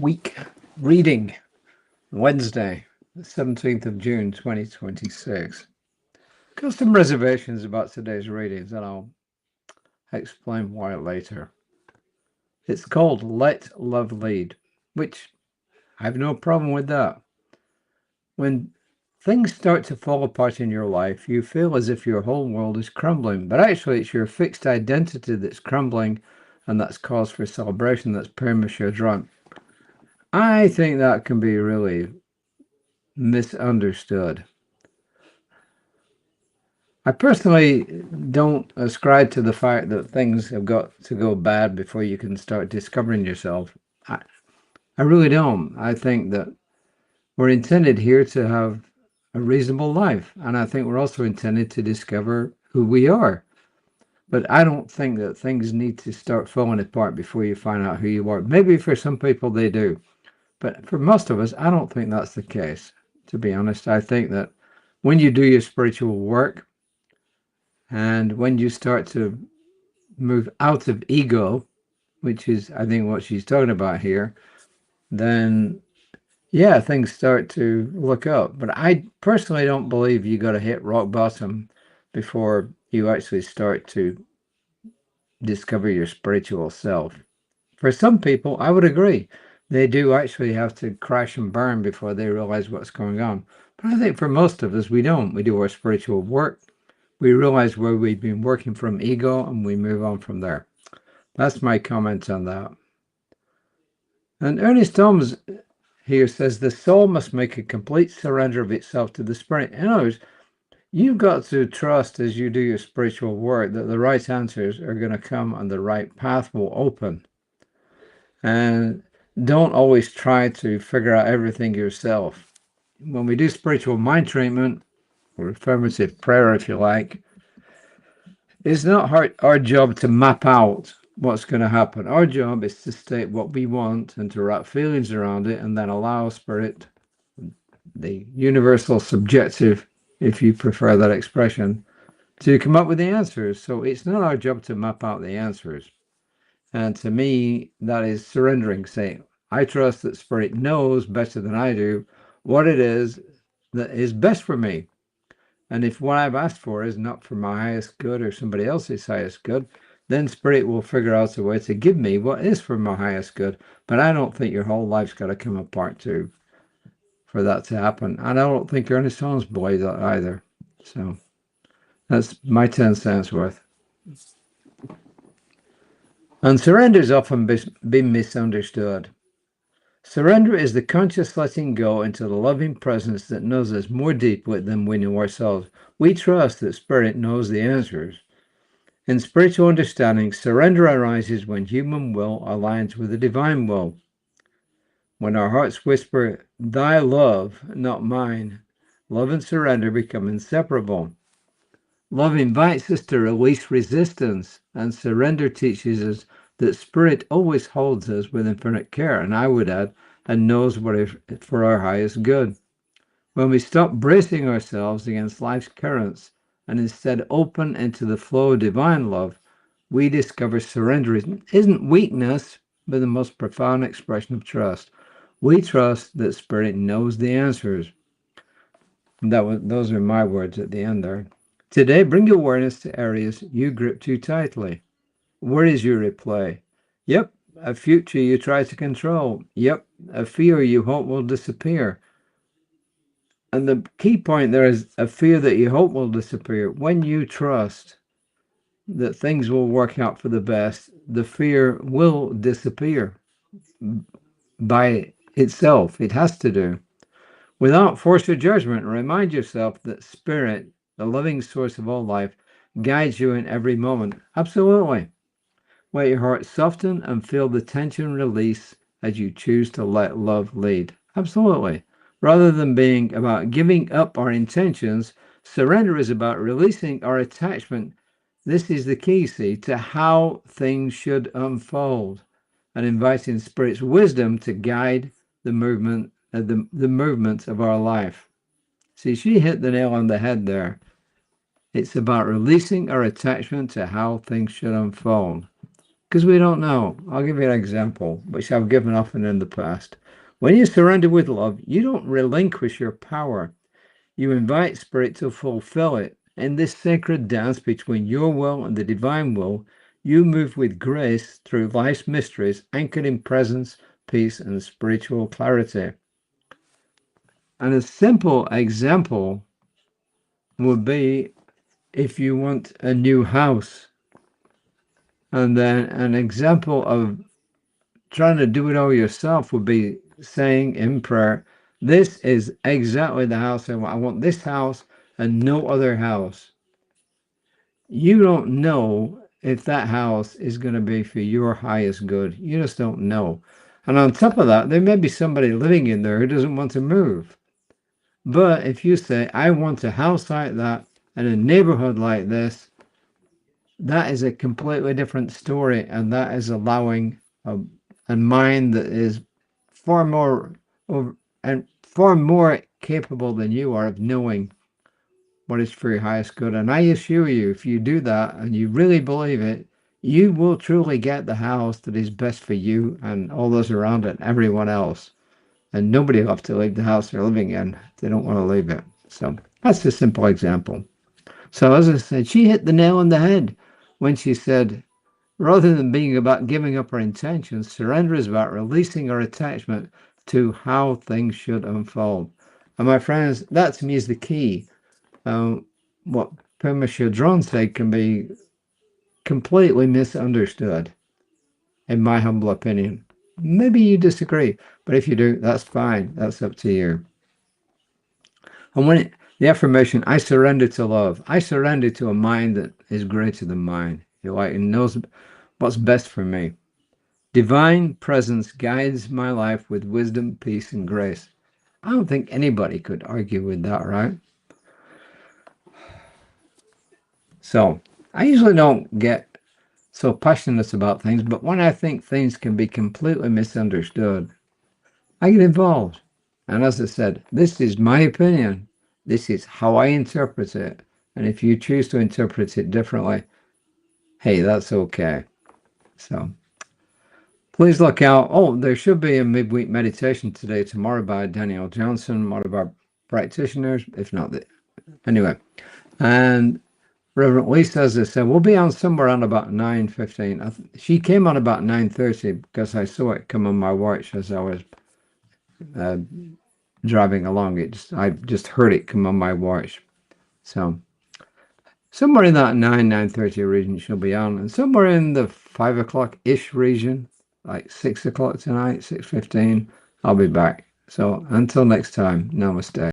Week reading, Wednesday, the 17th of June, 2026. Got some reservations about today's readings, and I'll explain why later. It's called Let Love Lead, which I have no problem with that. When things start to fall apart in your life, you feel as if your whole world is crumbling, but actually it's your fixed identity that's crumbling, and that's cause for celebration. That's premature drunk. I think that can be really misunderstood. I personally don't ascribe to the fact that things have got to go bad before you can start discovering yourself. I really don't. I think that we're intended here to have a reasonable life, and I think we're also intended to discover who we are. But I don't think that things need to start falling apart before you find out who you are. Maybe for some people they do, but for most of us, I don't think that's the case. To be honest, I think that when you do your spiritual work, and when you start to move out of ego, which is, I think, what she's talking about here, then, yeah, things start to look up. But I personally don't believe you got to hit rock bottom before you actually start to discover your spiritual self. For some people, I would agree. They do actually have to crash and burn before they realize what's going on. But I think for most of us, we don't. We do our spiritual work. We realize where we've been working from ego, and we move on from there. That's my comment on that. And Ernest Holmes here says the soul must make a complete surrender of itself to the spirit. In other words, you've got to trust as you do your spiritual work that the right answers are going to come and the right path will open. And don't always try to figure out everything yourself. When we do spiritual mind treatment, or affirmative prayer, if you like, it's not our job to map out what's going to happen. Our job is to state what we want and to wrap feelings around it, and then allow spirit, the universal subjective, if you prefer that expression, to come up with the answers. So it's not our job to map out the answers. And to me, that is surrendering, saying, I trust that spirit knows better than I do what it is that is best for me. And if what I've asked for is not for my highest good or somebody else's highest good, then spirit will figure out a way to give me what is for my highest good. But I don't think your whole life's got to come apart for that to happen. And I don't think Ernest Holmes believes that either. So that's my 10 cents worth. And surrender has often been misunderstood. Surrender is the conscious letting go into the loving presence that knows us more deeply than we know ourselves. We trust that spirit knows the answers. In spiritual understanding, surrender arises when human will aligns with the divine will. When our hearts whisper, thy love, not mine, love and surrender become inseparable. Love invites us to release resistance, and surrender teaches us that spirit always holds us with infinite care, and I would add, and knows what is for our highest good. When we stop bracing ourselves against life's currents and instead open into the flow of divine love, we discover surrender isn't weakness, but the most profound expression of trust. We trust that spirit knows the answers. And those are my words at the end there. Today, bring awareness to areas you grip too tightly. Where is your replay? Yep, a future you try to control. Yep, a fear you hope will disappear. And the key point there is a fear that you hope will disappear. When you trust that things will work out for the best, the fear will disappear by itself. It has to do. Without force or judgment, remind yourself that spirit, the loving source of all life, guides you in every moment. Absolutely. Let your heart soften and feel the tension release as you choose to let love lead. Absolutely. Rather than being about giving up our intentions, surrender is about releasing our attachment. This is the key, see, to how things should unfold, and inviting spirit's wisdom to guide the movement of our life. See, she hit the nail on the head there. It's about releasing our attachment to how things should unfold. because we don't know. I'll give you an example, which I've given often in the past. When you surrender with love, you don't relinquish your power. You invite Spirit to fulfill it. In this sacred dance between your will and the divine will, you move with grace through life's mysteries, anchored in presence, peace, and spiritual clarity. And a simple example would be if you want a new house. And then an example of trying to do it all yourself would be saying in prayer, this is exactly the house I want. I want this house and no other house. You don't know if that house is going to be for your highest good. You just don't know. And on top of that, there may be somebody living in there who doesn't want to move. But if you say, I want a house like that and a neighborhood like this, that is a completely different story. And that is allowing a mind that is far more and far more capable than you are of knowing what is for your highest good. And I assure you, if you do that and you really believe it, you will truly get the house that is best for you and all those around it, and everyone else. And nobody will have to leave the house they're living in if they don't want to leave it. So that's a simple example. So as I said, she hit the nail on the head when she said, rather than being about giving up our intentions, surrender is about releasing our attachment to how things should unfold. And my friends, that to me is the key. What Pema Chodron said can be completely misunderstood, in my humble opinion. Maybe you disagree, but if you do, that's fine. That's up to you. And the affirmation, I surrender to love. I surrender to a mind that is greater than mine. You like, and knows what's best for me. Divine presence guides my life with wisdom, peace, and grace. I don't think anybody could argue with that, right? So I usually don't get so passionate about things, but when I think things can be completely misunderstood, I get involved. And as I said, this is my opinion. This is how I interpret it. And if you choose to interpret it differently, hey, that's okay. So please look out. Oh, there should be a midweek meditation today, tomorrow by Danielle Johnson, one of our practitioners, if not anyway. And Reverend Lisa, as I said, we'll be on somewhere on about 9:15. She came on about 9:30 because I saw it come on my watch as I was driving along. I just heard it come on my watch. So somewhere in that 9:30 region she'll be on, and somewhere in the 5 o'clock-ish region, like 6 o'clock tonight, 6:15, I'll be back. So until next time, namaste.